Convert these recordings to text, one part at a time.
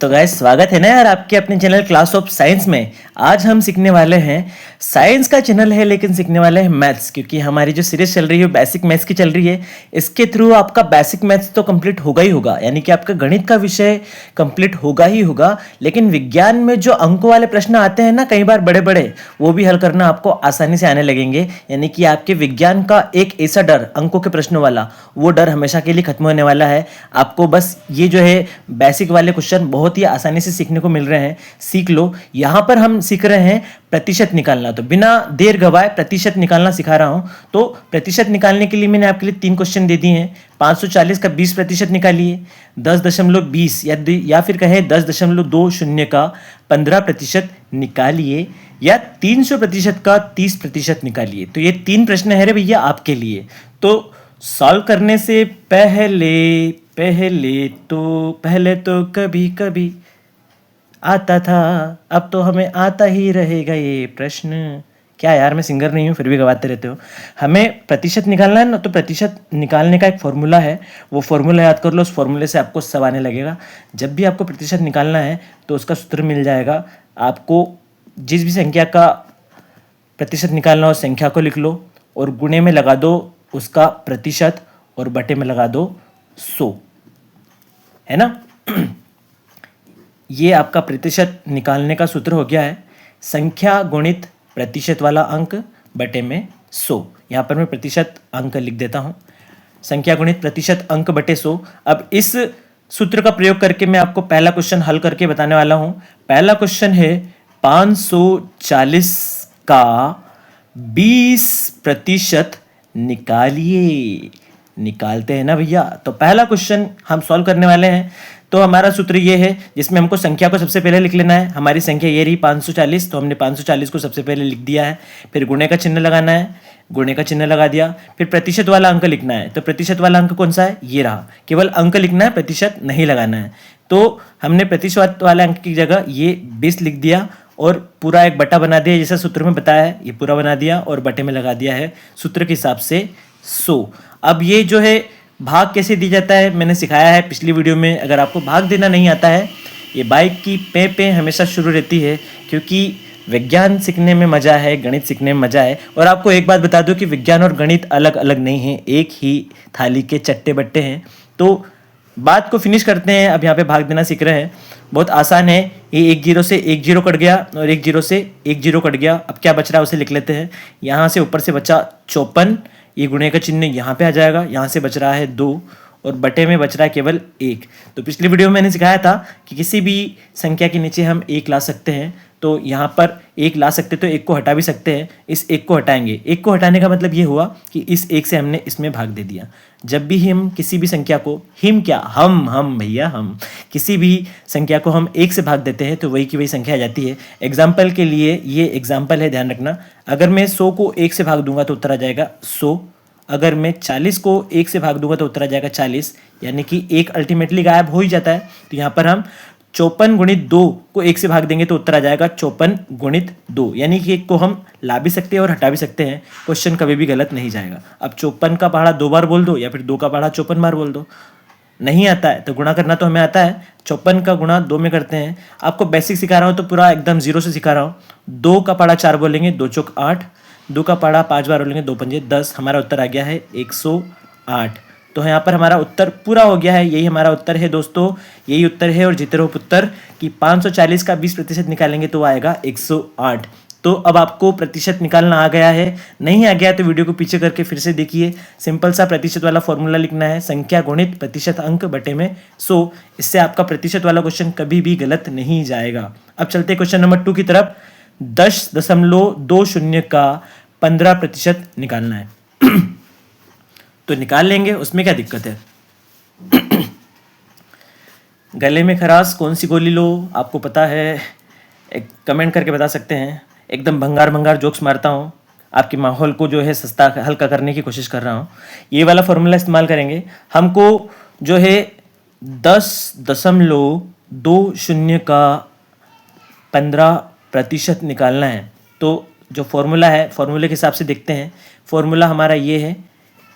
तो गाइस स्वागत है ना यार आपके अपने चैनल क्लास ऑफ साइंस में। आज हम सीखने वाले हैं, साइंस का चैनल है लेकिन सीखने वाले हैं मैथ्स, क्योंकि हमारी जो सीरीज चल रही है बेसिक मैथ्स की चल रही है। इसके थ्रू आपका बेसिक मैथ्स तो कंप्लीट होगा ही होगा, यानी कि आपका गणित का विषय कंप्लीट होगा ही होगा। लेकिन विज्ञान में जो अंकों वाले प्रश्न आते हैं ना कई बार बड़े बड़े, वो भी हल करना आपको आसानी से आने लगेंगे। यानी कि आपके विज्ञान का एक ऐसा डर, अंकों के प्रश्नों वाला, वो डर हमेशा के लिए खत्म होने वाला है। आपको बस ये जो है बेसिक वाले क्वेश्चन बहुत ही आसानी से सीखने को मिल रहे हैं, सीख लो। यहां पर हम सीख रहे हैं प्रतिशत निकालना, तो बिना देर गवाए प्रतिशत निकालना सिखा रहा हूं। तो प्रतिशत निकालने के लिए मैंने आपके लिए 3 क्वेश्चन दे दिए हैं। 540 का 20% निकालिए, 10.20 या फिर कहें 10.20 का 15% निकालिए, या 300% का 30% निकालिए। तो ये 3 प्रश्न है रे भैया आपके लिए। तो सॉल्व करने से पहले तो कभी कभी आता था, अब तो हमें आता ही रहेगा ये प्रश्न। क्या यार, मैं सिंगर नहीं हूँ फिर भी गवाते रहते हो। हमें प्रतिशत निकालना है ना, तो प्रतिशत निकालने का एक फॉर्मूला है, वो फॉर्मूला याद कर लो। उस फॉर्मूले से आपको सब आने लगेगा। जब भी आपको प्रतिशत निकालना है तो उसका सूत्र मिल जाएगा आपको। जिस भी संख्या का प्रतिशत निकालना हो संख्या को लिख लो और गुणे में लगा दो उसका प्रतिशत और बटे में लगा दो 100, है ना। ये आपका प्रतिशत निकालने का सूत्र हो गया है, संख्या गुणित प्रतिशत वाला अंक बटे में 100। यहाँ पर मैं प्रतिशत अंक लिख देता हूँ, संख्या गुणित प्रतिशत अंक बटे 100। अब इस सूत्र का प्रयोग करके मैं आपको पहला क्वेश्चन हल करके बताने वाला हूँ। पहला क्वेश्चन है 540 का 20% निकालिए। निकालते हैं ना भैया। तो पहला क्वेश्चन हम सॉल्व करने वाले हैं। तो हमारा सूत्र ये है जिसमें हमको संख्या को सबसे पहले लिख लेना है। हमारी संख्या ये रही 540, तो हमने 540 को सबसे पहले लिख दिया है। फिर गुणे का चिन्ह लगाना है, गुणे का चिन्ह लगा दिया। फिर प्रतिशत वाला अंक लिखना है, तो प्रतिशत वाला अंक कौन सा है, ये रहा। केवल अंक लिखना है, प्रतिशत नहीं लगाना है। तो हमने प्रतिशत वाले अंक की जगह ये 20 लिख दिया और पूरा एक बटा बना दिया, जैसा सूत्र में बताया है ये पूरा बना दिया और बटे में लगा दिया है सूत्र के हिसाब से 100। अब ये जो है भाग कैसे दी जाता है मैंने सिखाया है पिछली वीडियो में। अगर आपको भाग देना नहीं आता है, ये बाइक की पे हमेशा शुरू रहती है, क्योंकि विज्ञान सीखने में मज़ा है, गणित सीखने में मज़ा है। और आपको एक बात बता दूं कि विज्ञान और गणित अलग अलग नहीं हैं, एक ही थाली के चट्टे बट्टे हैं। तो बात को फिनिश करते हैं। अब यहाँ पे भाग देना सीख रहे हैं, बहुत आसान है। ये 1 0 से 1 0 कट गया और 1 0 से 1 0 कट गया। अब क्या बच रहा है उसे लिख लेते हैं। यहाँ से ऊपर से बचा 54, ये गुणे का चिन्ह यहाँ पे आ जाएगा। यहाँ से बच रहा है 2 और बटे में बच रहा है केवल 1। तो पिछली वीडियो में मैंने सिखाया था कि किसी भी संख्या के नीचे हम 1 ला सकते हैं। तो यहाँ पर 1 ला सकते, तो 1 को हटा भी सकते हैं। इस 1 को हटाएंगे, 1 को हटाने का मतलब ये हुआ कि इस 1 से हमने इसमें भाग दे दिया। जब भी हम किसी भी संख्या को, हम भैया हम किसी भी संख्या को हम 1 से भाग देते हैं तो वही की वही संख्या आ जाती है। एग्जाम्पल के लिए ये एग्जाम्पल है, ध्यान रखना। अगर मैं 100 को 1 से भाग दूंगा तो उत्तर आ जाएगा 100। अगर मैं 40 को 1 से भाग दूंगा तो उत्तर आ जाएगा 40, यानी कि 1 अल्टीमेटली गायब हो ही जाता है। तो यहाँ पर हम 54 गुणित 2 को 1 से भाग देंगे तो उत्तर आ जाएगा 54 गुणित 2, यानी कि 1 को हम ला भी सकते हैं और हटा भी सकते हैं। क्वेश्चन कभी भी गलत नहीं जाएगा। अब 54 का पहाड़ा 2 बार बोल दो या फिर 2 का पहाड़ा 54 बार बोल दो। नहीं आता है तो गुणा करना तो हमें आता है। 54 का गुणा 2 में करते हैं। आपको बेसिक सिखा रहा हूँ तो पूरा एकदम 0 से सिखा रहा हूँ। 2 का पहाड़ा 4 बोलेंगे, 2 चौक 8। 2 का पहाड़ा 5 बार बोलेंगे, 2 पंजे 10। हमारा उत्तर आ गया है 108। तो यहाँ पर हमारा उत्तर पूरा हो गया है। यही हमारा उत्तर है दोस्तों, यही उत्तर है। और जीते रहो पुत्र कि 540 का 20% निकालेंगे तो आएगा 108। तो अब आपको प्रतिशत निकालना आ गया है। नहीं आ गया तो वीडियो को पीछे करके फिर से देखिए। सिंपल सा प्रतिशत वाला फॉर्मूला लिखना है, संख्या गुणित प्रतिशत अंक बटे में 100। इससे आपका प्रतिशत वाला क्वेश्चन कभी भी गलत नहीं जाएगा। अब चलते क्वेश्चन नंबर 2 की तरफ। 10.20 का 15% निकालना है। तो निकाल लेंगे, उसमें क्या दिक्कत है। गले में खराश कौन सी गोली लो, आपको पता है, एक कमेंट करके बता सकते हैं। एकदम भंगार जोक्स मारता हूँ, आपके माहौल को जो है सस्ता हल्का करने की कोशिश कर रहा हूँ। ये वाला फॉर्मूला इस्तेमाल करेंगे। हमको जो है 10.20 का 15% निकालना है। तो जो फॉर्मूला है, फॉर्मूले के हिसाब से देखते हैं। फॉर्मूला हमारा ये है,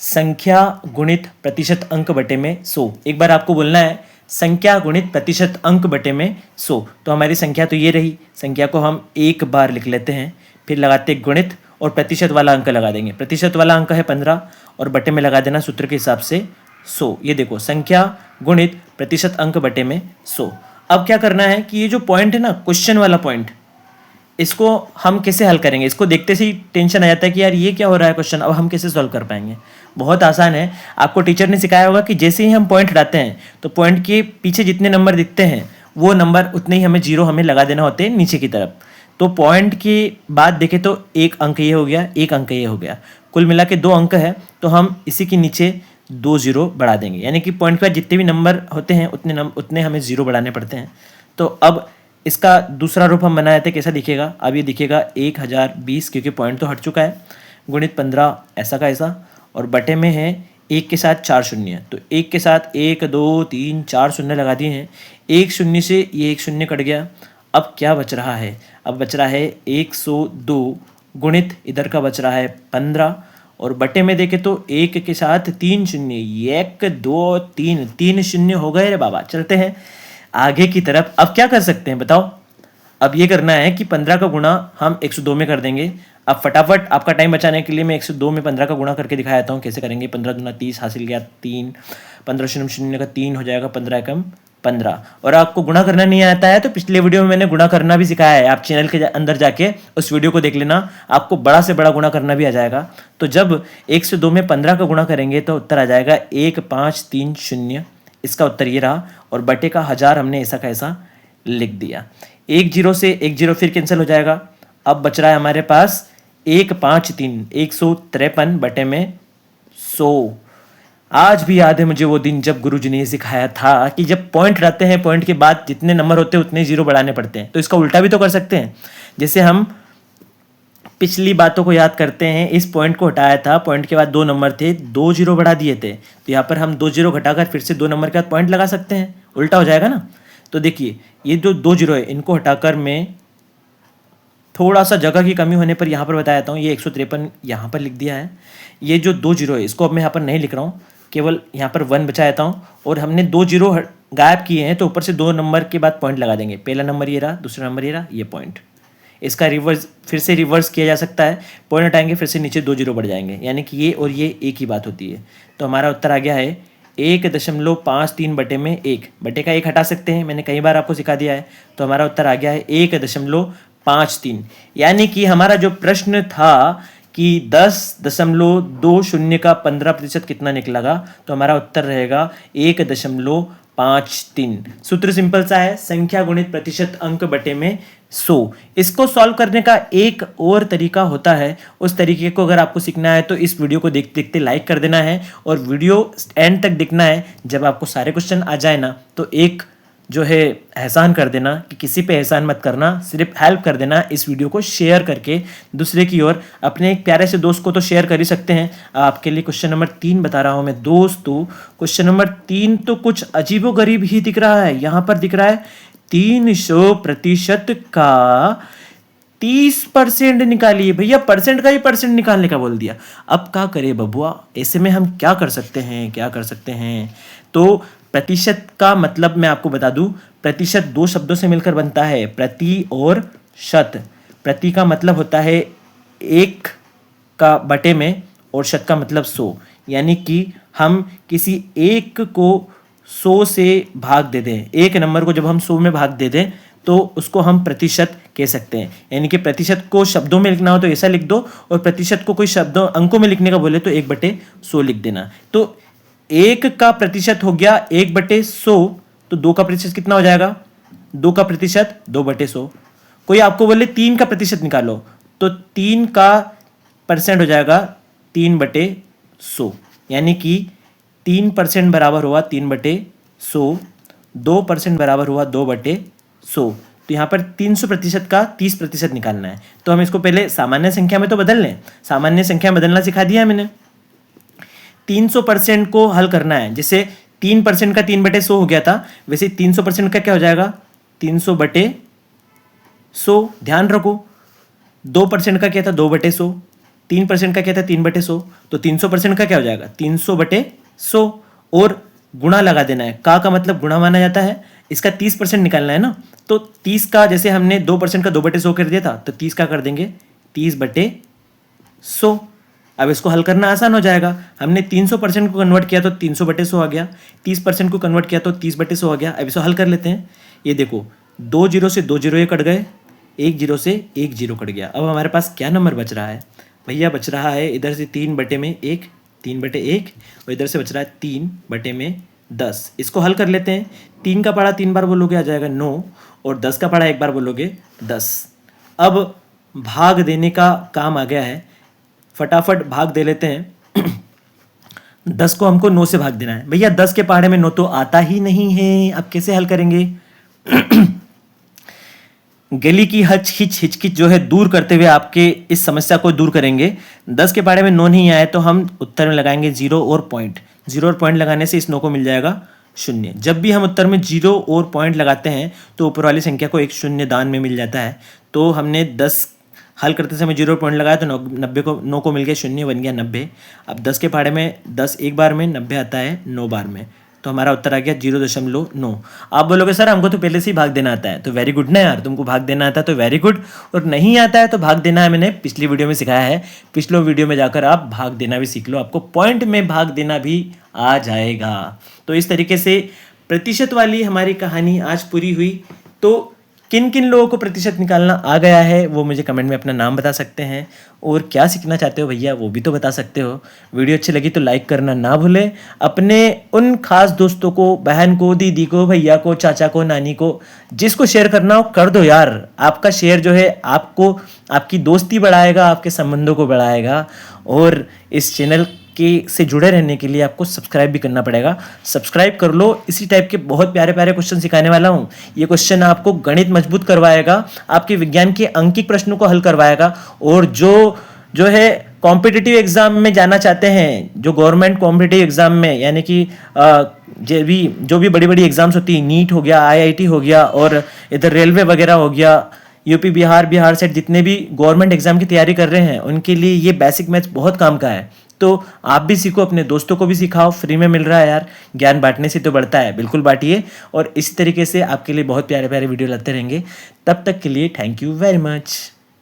संख्या गुणित प्रतिशत अंक बटे में 100। एक बार आपको बोलना है संख्या गुणित प्रतिशत अंक बटे में 100। तो हमारी संख्या तो ये रही, संख्या को हम एक बार लिख लेते हैं, फिर लगाते गुणित और प्रतिशत वाला अंक लगा देंगे। प्रतिशत वाला अंक है 15 और बटे में लगा देना सूत्र के हिसाब से 100। ये देखो संख्या गुणित प्रतिशत अंक बटे में 100। अब क्या करना है कि ये जो पॉइंट है ना, क्वेश्चन वाला पॉइंट, इसको हम कैसे हल करेंगे। इसको देखते से ही टेंशन आ जाता है कि यार ये क्या हो रहा है क्वेश्चन, अब हम कैसे सॉल्व कर पाएंगे। बहुत आसान है, आपको टीचर ने सिखाया होगा कि जैसे ही हम पॉइंट हटाते हैं तो पॉइंट के पीछे जितने नंबर दिखते हैं वो नंबर उतने ही हमें जीरो हमें लगा देना होते हैं नीचे की तरफ। तो पॉइंट के बाद देखें तो एक अंक ये हो गया, एक अंक ये हो गया, कुल मिला के 2 अंक है, तो हम इसी के नीचे 2 जीरो बढ़ा देंगे। यानी कि पॉइंट के बाद जितने भी नंबर होते हैं उतने हमें जीरो बढ़ाने पड़ते हैं। तो अब इसका दूसरा रूप हम बनाए थे, कैसा दिखेगा। अब ये दिखेगा 1020, क्योंकि पॉइंट तो हट चुका है, गुणित 15 ऐसा का ऐसा, और बटे में है 1 के साथ 4 शून्य। तो 1 के साथ 1 2 3 4 शून्य लगा दिए हैं। 1 शून्य से ये 1 शून्य कट गया। अब क्या बच रहा है, अब बच रहा है 102 गुणित इधर का बच रहा है 15, और बटे में देखें तो 1 के साथ 3 शून्य, 1 2 3 3 शून्य हो गए रे बाबा। चलते हैं आगे की तरफ। अब क्या कर सकते हैं बताओ। अब ये करना है कि 15 का गुणा हम 102 में कर देंगे। अब फटाफट आपका टाइम बचाने के लिए मैं 102 में 15 का गुणा करके दिखा देता हूँ कैसे करेंगे। 15 दूना 30 हासिल गया 3, 15 शून्य शून्य का 3 हो जाएगा, 15 एकम 15। और आपको गुणा करना नहीं आता है तो पिछले वीडियो में मैंने गुणा करना भी सिखाया है, आप चैनल के अंदर जाके उस वीडियो को देख लेना, आपको बड़ा से बड़ा गुणा करना भी आ जाएगा। तो जब 102 में 15 का गुणा करेंगे तो उत्तर आ जाएगा 1530। इसका उत्तर ये रहा, और बटे का 1000 हमने ऐसा का ऐसा लिख दिया। 1 जीरो से 1 जीरो फिर कैंसिल हो जाएगा। अब बच रहा है हमारे पास 153, 153 बटे में 100। आज भी याद है मुझे वो दिन जब गुरुजी ने सिखाया था कि जब पॉइंट रहते हैं, पॉइंट के बाद जितने नंबर होते हैं उतने जीरो बढ़ाने पड़ते हैं। तो इसका उल्टा भी तो कर सकते हैं। जैसे हम पिछली बातों को याद करते हैं, इस पॉइंट को हटाया था, पॉइंट के बाद 2 नंबर थे, 2 जीरो बढ़ा दिए थे, तो यहाँ पर हम 2 जीरो घटाकर फिर से 2 नंबर के बाद पॉइंट लगा सकते हैं, उल्टा हो जाएगा ना। तो देखिए ये जो 2 जीरो है इनको हटाकर मैं थोड़ा सा जगह की कमी होने पर यहाँ पर बता देता हूँ, ये 153 यहाँ पर लिख दिया है। ये जो 2 जीरो है इसको अब मैं यहाँ पर नहीं लिख रहा हूँ, केवल यहाँ पर 1 बचा देता हूँ, और हमने 2 जीरो गायब किए हैं तो ऊपर से 2 नंबर के बाद पॉइंट लगा देंगे। पहला नंबर ये रहा, दूसरा नंबर ये रहा, ये पॉइंट। इसका रिवर्स फिर से रिवर्स किया जा सकता है, पॉइंट हटाएंगे फिर से नीचे 2 जीरो बढ़ जाएंगे, यानी कि ये और ये एक ही बात होती है। तो हमारा उत्तर आ गया है 1.53 बटे में 1, बटे का 1 हटा सकते हैं, मैंने कई बार आपको सिखा दिया है। तो हमारा उत्तर आ गया है 1.53। यानी कि हमारा जो प्रश्न था कि 10.20 का 15% कितना निकलेगा, तो हमारा उत्तर रहेगा 1.53। सूत्र सिंपल सा है, संख्या गुणित प्रतिशत अंक बटे में 100। इसको सॉल्व करने का एक और तरीका होता है, उस तरीके को अगर आपको सीखना है तो इस वीडियो को देखते देखते लाइक कर देना है और वीडियो एंड तक देखना है। जब आपको सारे क्वेश्चन आ जाए ना तो एक जो है एहसान कर देना, कि किसी पे एहसान मत करना, सिर्फ हेल्प कर देना, इस वीडियो को शेयर करके दूसरे की ओर। अपने एक प्यारे से दोस्त को तो शेयर कर ही सकते हैं। आपके लिए क्वेश्चन नंबर 3 बता रहा हूं मैं दोस्तों। क्वेश्चन नंबर 3 तो कुछ अजीबोगरीब ही दिख रहा है। यहां पर दिख रहा है 300% का 30% निकालिए। भैया परसेंट का ही परसेंट निकालने का बोल दिया। अब क्या करे बबुआ, ऐसे में हम क्या कर सकते हैं। तो प्रतिशत का मतलब मैं आपको बता दूं, प्रतिशत 2 शब्दों से मिलकर बनता है, प्रति और शत। प्रति का मतलब होता है 1 का बटे में, और शत का मतलब 100। यानी कि हम किसी एक को 100 से भाग दे दें, एक नंबर को जब हम 100 में भाग दे दें तो उसको हम प्रतिशत कह सकते हैं। यानी कि प्रतिशत को शब्दों में लिखना हो तो ऐसा लिख दो, और प्रतिशत को कोई शब्दों अंकों में लिखने का बोले तो 1/100 लिख देना। तो 1 का प्रतिशत हो गया 1/100, तो 2 का प्रतिशत कितना हो जाएगा, 2 का प्रतिशत 2/100। कोई आपको बोले 3 का प्रतिशत निकालो तो 3 का परसेंट हो जाएगा 3/100। यानी कि 3% बराबर हुआ 3/100, 2% बराबर हुआ 2/100। तो यहाँ पर 300% का 30% निकालना है। तो हम इसको पहले सामान्य संख्या में तो बदल लें। सामान्य संख्या में बदलना सिखा दिया है मैंने। 300% को हल करना है। जैसे 3% का 3/100 हो गया था, वैसे 300% का क्या हो जाएगा 300/100। ध्यान रखो 2% का क्या था 2/100, 3% का क्या था 3/100, तो 300% का क्या हो जाएगा 300/100। और गुणा लगा देना है। का मतलब गुणा माना जाता है, इसका 30% निकालना है ना, तो 30 का जैसे हमने 2% का 2/100 कर दिया था, तो 30 का कर देंगे 30/100। अब इसको हल करना आसान हो जाएगा। हमने 300% को कन्वर्ट किया तो 300/100 आ गया, 30% को कन्वर्ट किया तो 30/100 आ गया। अब इसको हल कर लेते हैं। ये देखो 2 जीरो से 2 जीरो ये कट गए, 1 जीरो से 1 जीरो कट गया। अब हमारे पास क्या नंबर बच रहा है भैया? बच रहा है इधर से 3/1, 3/1, और इधर से बच रहा है 3/10। इसको हल कर लेते हैं। 3 का पढ़ा 3 बार बोलोगे आ जाएगा 9, और 10 का पढ़ा 1 बार बोलोगे 10। अब भाग देने का काम आ गया है, फटाफट भाग दे लेते हैं। 10 को हमको 9 से भाग देना है। भैया 10 के पहाड़े में 9 तो आता ही नहीं है, अब कैसे हल करेंगे? गली की हिचकिच जो है दूर करते हुए आपके इस समस्या को दूर करेंगे। 10 के पहाड़े में 9 नहीं आए तो हम उत्तर में लगाएंगे 0 और पॉइंट। 0 और पॉइंट लगाने से इस 9 को मिल जाएगा 0। जब भी हम उत्तर में 0 और पॉइंट लगाते हैं तो ऊपर वाली संख्या को एक 0 दान में मिल जाता है। तो हमने 10 हल करते समय 0 पॉइंट लगाया तो 9 को मिल गया 0, बन गया 90। अब 10 के पहाड़े में 10 एक बार में, 90 आता है 9 बार में, तो हमारा उत्तर आ गया 0.9। आप बोलोगे सर हमको तो पहले से ही भाग देना आता है, तो वेरी गुड ना यार, तुमको भाग देना आता है तो वेरी गुड, और नहीं आता है तो भाग देना है मैंने पिछली वीडियो में सिखाया है। पिछले वीडियो में जाकर आप भाग देना भी सीख लो, आपको पॉइंट में भाग देना भी आ जाएगा। तो इस तरीके से प्रतिशत वाली हमारी कहानी आज पूरी हुई। तो किन किन लोगों को प्रतिशत निकालना आ गया है वो मुझे कमेंट में अपना नाम बता सकते हैं, और क्या सीखना चाहते हो भैया वो भी तो बता सकते हो। वीडियो अच्छी लगी तो लाइक करना ना भूलें। अपने उन खास दोस्तों को, बहन को, दीदी को, भैया को, चाचा को, नानी को, जिसको शेयर करना हो कर दो यार। आपका शेयर जो है आपको आपकी दोस्ती बढ़ाएगा, आपके संबंधों को बढ़ाएगा। और इस चैनल के से जुड़े रहने के लिए आपको सब्सक्राइब भी करना पड़ेगा। सब्सक्राइब कर लो, इसी टाइप के बहुत प्यारे प्यारे क्वेश्चन सिखाने वाला हूँ। ये क्वेश्चन आपको गणित मजबूत करवाएगा, आपके विज्ञान के अंकिक प्रश्नों को हल करवाएगा, और जो है कॉम्पिटिटिव एग्जाम में जाना चाहते हैं, जो गवर्नमेंट कॉम्पिटिटिव एग्जाम में, यानी कि जो भी बड़ी बड़ी एग्जाम्स होती है, नीट हो गया, IIT हो गया, और इधर रेलवे वगैरह हो गया, यूपी बिहार सेट, जितने भी गवर्नमेंट एग्जाम की तैयारी कर रहे हैं उनके लिए ये बेसिक मैथ्स बहुत काम का है। तो आप भी सीखो, अपने दोस्तों को भी सिखाओ, फ्री में मिल रहा है यार। ज्ञान बांटने से तो बढ़ता है, बिल्कुल बांटिए। और इसी तरीके से आपके लिए बहुत प्यारे प्यारे वीडियो लाते रहेंगे। तब तक के लिए थैंक यू वेरी मच।